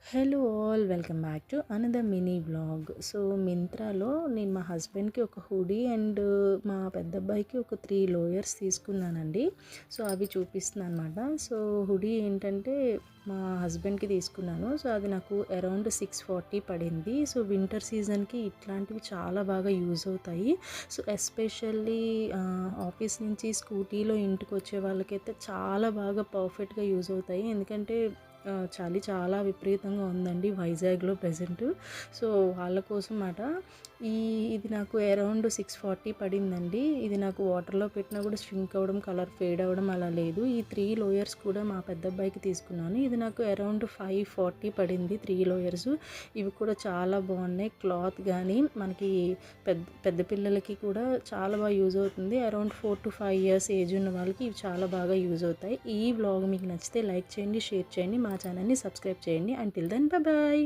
Hello all welcome back to another mini vlog. So మింత్రాలో నేను మా హస్బెండ్కి ఒక హుడీ అండ్ మా పెద్దబ్బాయికి ఒక 3 లోయర్స్ తీసుకున్నానండి. సో అవి చూపిస్తున్నాను అనమాట. సో హుడీ ఏంటంటే మా హస్బెండ్కి తీసుకున్నాను. సో అది నాకు అరౌండ్ 640 పడింది. సో వింటర్ సీజన్కి ఇట్లాంటివి చాలా బాగా యూజ్ అవుతాయి. సో ఎస్పెషల్లీ ఆఫీస్ నుంచి స్కూటీలో ఇంటికి వచ్చే వాళ్ళకైతే చాలా బాగా పర్ఫెక్ట్గా యూజ్ అవుతాయి. ఎందుకంటే చలి చాలా విపరీతంగా ఉందండి వైజాగ్లో ప్రెజెంట్. సో వాళ్ళ కోసం మాట ఇది నాకు అరౌండ్ 640 పడిందండి. ఇది నాకు వాటర్లో పెట్టినా కూడా ష్రింక్ అవ్వడం, కలర్ ఫేడ్ అవ్వడం అలా లేదు. ఈ 3 లోయర్స్ కూడా మా పెద్ద అబ్బాయికి తీసుకున్నాను. ఇది నాకు అరౌండ్ 540 పడింది 3 లోయర్స్. ఇవి కూడా చాలా బాగున్నాయి. క్లాత్ కానీ మనకి పెద్ద పెద్ద పిల్లలకి కూడా చాలా బాగా యూజ్ అవుతుంది. అరౌండ్ 4 to 5 years ఏజ్ ఉన్న వాళ్ళకి ఇవి చాలా బాగా యూజ్ అవుతాయి. ఈ వ్లాగ్ మీకు నచ్చితే లైక్ చేయండి, షేర్ చేయండి, మా ఛానల్ని సబ్స్క్రైబ్ చేయండి. Until then bye.